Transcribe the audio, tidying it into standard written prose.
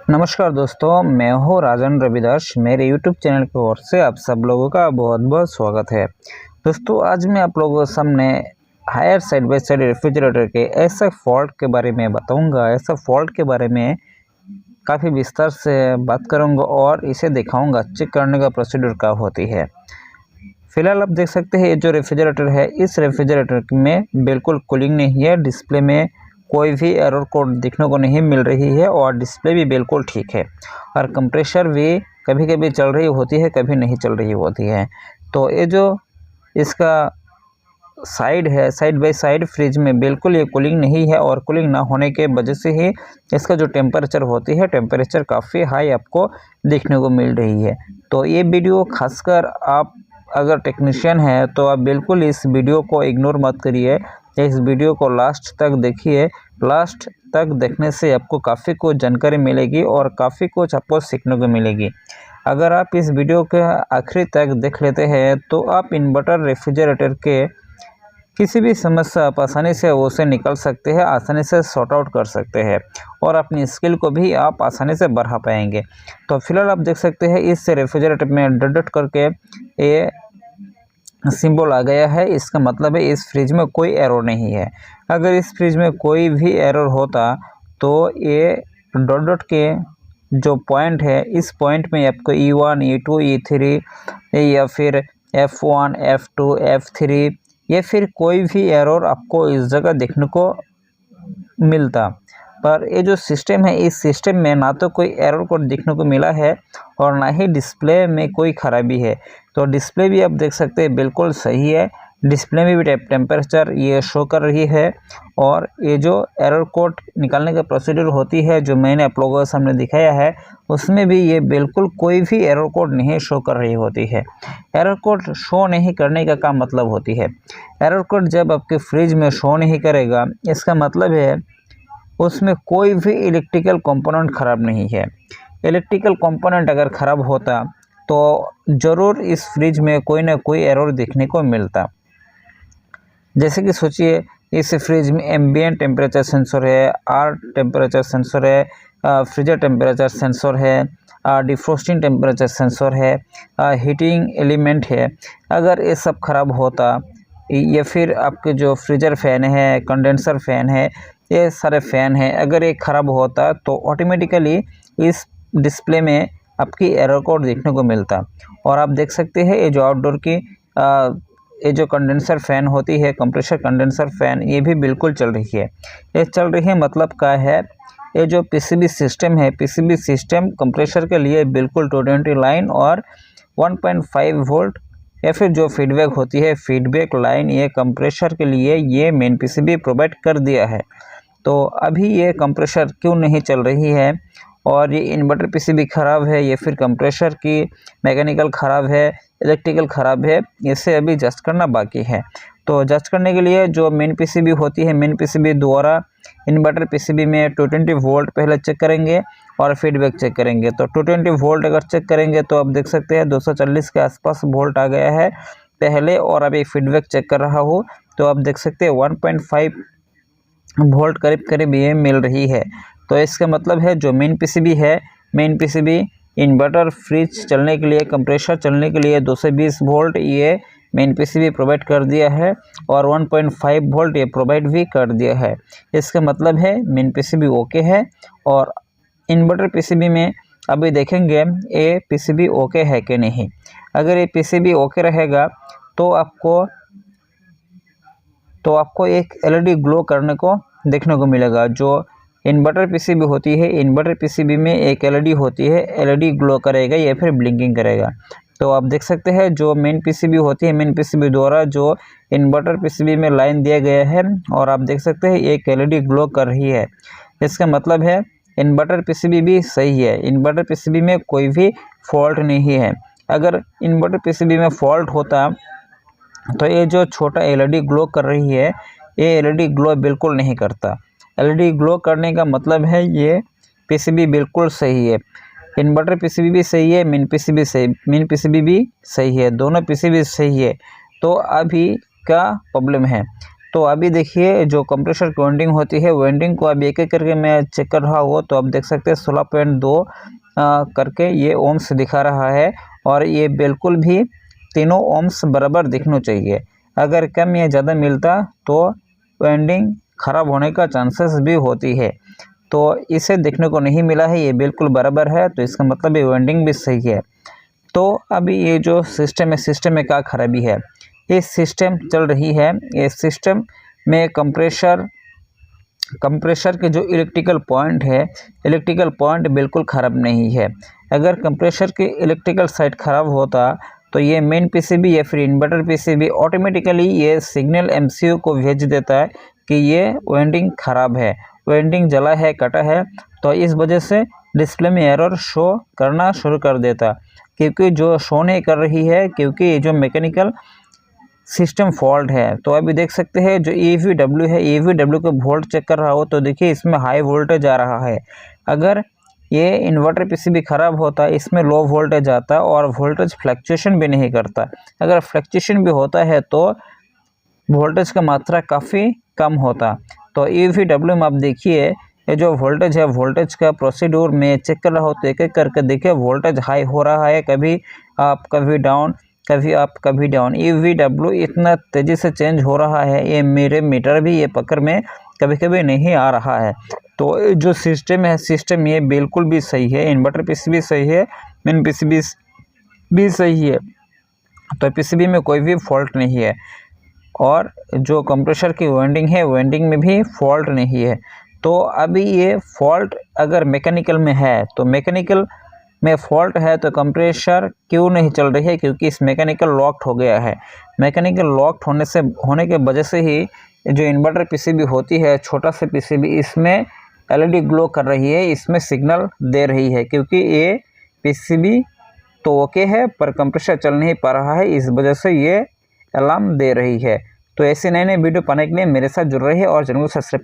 नमस्कार दोस्तों, मैं हूँ राजन रविदास। मेरे यूट्यूब चैनल की ओर से आप सब लोगों का बहुत बहुत स्वागत है। दोस्तों, आज मैं आप लोगों के सामने Haier side by side refrigerator के ऐसा फॉल्ट के बारे में बताऊंगा। ऐसा फॉल्ट के बारे में काफ़ी विस्तार से बात करूंगा और इसे दिखाऊंगा चेक करने का प्रोसीड्यूर क्या होती है। फिलहाल आप देख सकते हैं ये जो रेफ्रिजरेटर है, इस रेफ्रिजरेटर में बिल्कुल कूलिंग नहीं है। डिस्प्ले में कोई भी एरर कोड दिखने को नहीं मिल रही है और डिस्प्ले भी बिल्कुल ठीक है और कंप्रेसर भी कभी कभी चल रही होती है, कभी नहीं चल रही होती है। तो ये जो इसका साइड है, साइड बाय साइड फ्रिज में बिल्कुल ये कूलिंग नहीं है और कूलिंग ना होने के वजह से ही इसका जो टेम्परेचर होती है, टेम्परेचर काफ़ी हाई आपको देखने को मिल रही है। तो ये वीडियो खासकर आप अगर टेक्नीशियन है तो आप बिल्कुल इस वीडियो को इग्नोर मत करिए। इस वीडियो को लास्ट तक देखिए। लास्ट तक देखने से आपको काफ़ी कुछ जानकारी मिलेगी और काफ़ी कुछ आपको सीखने को मिलेगी। अगर आप इस वीडियो के आखिरी तक देख लेते हैं तो आप इन्वर्टर रेफ्रिजरेटर के किसी भी समस्या आप आसानी से उसे निकल सकते हैं, आसानी से सॉर्ट आउट कर सकते हैं और अपनी स्किल को भी आप आसानी से बढ़ा पाएंगे। तो फिलहाल आप देख सकते हैं इस रेफ्रिजरेटर में डट डट करके ये सिंबल आ गया है। इसका मतलब है इस फ्रिज में कोई एरर नहीं है। अगर इस फ्रिज में कोई भी एरर होता तो ये डॉट डॉट के जो पॉइंट है, इस पॉइंट में आपको E1, E2, E3 या फिर F1, F2, F3 या फिर कोई भी एरर आपको इस जगह देखने को मिलता। पर ये जो सिस्टम है, इस सिस्टम में ना तो कोई एरर कोड देखने को मिला है और ना ही डिस्प्ले में कोई ख़राबी है। तो डिस्प्ले भी आप देख सकते हैं बिल्कुल सही है। डिस्प्ले में भी टेम्परेचर ये शो कर रही है और ये जो एरर कोड निकालने का प्रोसीड्यूर होती है जो मैंने आप लोगों के सामने दिखाया है, उसमें भी ये बिल्कुल कोई भी एरर कोड नहीं शो कर रही होती है। एरर कोड शो नहीं करने का क्या मतलब होती है? एरर कोड जब आपके फ्रिज में शो नहीं करेगा, इसका मतलब है उसमें कोई भी इलेक्ट्रिकल कंपोनेंट ख़राब नहीं है। इलेक्ट्रिकल कंपोनेंट अगर ख़राब होता तो ज़रूर इस फ्रिज में कोई ना कोई एरर देखने को मिलता। जैसे कि सोचिए, इस फ्रिज में एम्बिएंट टेम्परेचर सेंसर है, आर टेम्परेचर सेंसर है, फ्रीजर टेम्परेचर सेंसर है, डिफ्रोस्टिंग टेम्परेचर सेंसर है, हीटिंग एलिमेंट है। अगर ये सब खराब होता या फिर आपके जो फ्रीजर फ़ैन है, कंडेंसर फ़ैन है, ये सारे फ़ैन हैं, अगर ये ख़राब होता तो ऑटोमेटिकली इस डिस्प्ले में आपकी एरर कोड देखने को मिलता। और आप देख सकते हैं ये जो आउटडोर की ये जो कंडेंसर फ़ैन होती है, कंप्रेसर कंडेंसर फ़ैन, ये भी बिल्कुल चल रही है। ये चल रही है मतलब क्या है? ये जो पीसीबी सिस्टम है, पीसीबी सिस्टम कंप्रेसर के लिए बिल्कुल 220 लाइन और 1.5 वोल्ट या फिर जो फीडबैक होती है, फीडबैक लाइन, ये कंप्रेसर के लिए ये मेन पीसीबी प्रोवाइड कर दिया है। तो अभी ये कंप्रेसर क्यों नहीं चल रही है और ये इन्वर्टर पीसीबी ख़राब है या फिर कंप्रेसर की मैकेनिकल ख़राब है, इलेक्ट्रिकल ख़राब है, इसे अभी जस्ट करना बाकी है। तो जस्ट करने के लिए जो मेन पीसीबी होती है, मेन पीसीबी द्वारा इन्वर्टर पीसीबी में 220 वोल्ट पहले चेक करेंगे और फीडबैक चेक करेंगे। तो 220 वोल्ट अगर चेक करेंगे तो आप देख सकते हैं 240 के आसपास वोल्ट आ गया है पहले, और अभी फीडबैक चेक कर रहा हूँ तो आप देख सकते हैं 1.5 वोल्ट करीब करीब ये मिल रही है। तो इसका मतलब है जो मेन पीसीबी है, मेन पीसीबी इन्वर्टर फ्रिज चलने के लिए, कंप्रेसर चलने के लिए 220 वोल्ट ये मेन पीसीबी प्रोवाइड कर दिया है और 1.5 वोल्ट ये प्रोवाइड भी कर दिया है। इसका मतलब है मेन पीसीबी ओके है। और इन्वर्टर पीसीबी में अभी देखेंगे ये पीसीबी ओके है कि नहीं। अगर ये पीसीबी ओके रहेगा तो आपको एक एलईडी ग्लो करने को देखने को मिलेगा। जो इन्वर्टर पीसीबी होती है, इन्वर्टर पीसीबी में एक एलईडी होती है, एलईडी ग्लो करेगा या फिर ब्लिंकिंग करेगा। तो आप देख सकते हैं जो मेन पीसीबी होती है, मेन पीसीबी द्वारा जो इन्वर्टर पीसीबी में लाइन दिया गया है और आप देख सकते हैं एक एलईडी ग्लो कर रही है। इसका मतलब है इन्वर्टर पीसीबी भी सही है, इन्वर्टर पीसीबी में कोई भी फॉल्ट नहीं है। अगर इन्वर्टर पीसीबी में फॉल्ट होता तो ये जो छोटा एलईडी ग्लो कर रही है, ये एलईडी ग्लो बिल्कुल नहीं करता। एलईडी ग्लो करने का मतलब है ये पीसीबी बिल्कुल सही है, इन्वर्टर पीसीबी भी सही है, मेन पीसीबी भी सही है, दोनों पीसीबी सही है। तो अभी क्या प्रॉब्लम है? तो अभी देखिए जो कंप्रेसर की वाइंडिंग होती है, वाइंडिंग को अभी एक एक करके मैं चेक कर रहा हूँ, तो आप देख सकते हैं 16.2 करके ये ओम्स दिखा रहा है और ये बिल्कुल भी तीनों ओम्स बराबर दिखना चाहिए। अगर कम या ज़्यादा मिलता तो वाइंडिंग ख़राब होने का चांसेस भी होती है, तो इसे देखने को नहीं मिला है, ये बिल्कुल बराबर है, तो इसका मतलब ये वाइंडिंग भी सही है। तो अभी ये जो सिस्टम है, सिस्टम में क्या खराबी है, ये सिस्टम चल रही है, ये सिस्टम में कंप्रेसर के जो इलेक्ट्रिकल पॉइंट है, इलेक्ट्रिकल पॉइंट बिल्कुल ख़राब नहीं है। अगर कंप्रेसर की इलेक्ट्रिकल साइड ख़राब होता तो ये मेन पीसीबी या फिर इन्वर्टर पीसीबी ऑटोमेटिकली ये सिग्नल एमसीयू को भेज देता है कि ये वाइंडिंग ख़राब है, वाइंडिंग जला है, कटा है, तो इस वजह से डिस्प्ले में एरर शो करना शुरू कर देता, क्योंकि जो शो नहीं कर रही है, क्योंकि ये जो मैकेनिकल सिस्टम फॉल्ट है। तो अभी देख सकते हैं जो EVW है, EVW का वोल्ट चेक कर रहा हो तो देखिए इसमें हाई वोल्टेज आ रहा है। अगर ये इन्वर्टर पीसीबी ख़राब होता, इसमें लो वोल्टेज आता और वोल्टेज फ्लक्चुएशन भी नहीं करता। अगर फ्लक्चुएशन भी होता है तो वोल्टेज का मात्रा काफ़ी कम होता। तो EVW में आप देखिए ये जो वोल्टेज है, वोल्टेज का प्रोसीड्यूर में चेक कर रहा हो तो एक एक करके देखिए वोल्टेज हाई हो रहा है, कभी अप कभी डाउन, कभी अप कभी डाउन। EVW इतना तेज़ी से चेंज हो रहा है, ये मेरे मीटर भी ये पकड़ में कभी कभी नहीं आ रहा है। तो जो सिस्टम है, सिस्टम ये बिल्कुल भी सही है, इन्वर्टर पीसीबी सही है, मेन पीसीबी भी सही है, तो पीसीबी में कोई भी फॉल्ट नहीं है। और जो कंप्रेसर की वाइंडिंग है, वाइंडिंग में भी फॉल्ट नहीं है। तो अभी ये फॉल्ट अगर मैकेनिकल में है, तो मैकेनिकल में फॉल्ट है तो कंप्रेसर क्यों नहीं चल रही है, क्योंकि इस मैकेनिकल लॉक्ड हो गया है। मैकेनिकल लॉक्ड होने के वजह से ही जो इन्वर्टर पीसीबी होती है, छोटा सा पीसीबी, इसमें LED ग्लो कर रही है, इसमें सिग्नल दे रही है, क्योंकि ये पीसीबी तो ओके है पर कंप्रेसर चल नहीं पा रहा है, इस वजह से ये अलार्म दे रही है। तो ऐसे नए नए वीडियो पाने के लिए मेरे साथ जुड़ रही है और चैनल को सब्सक्राइब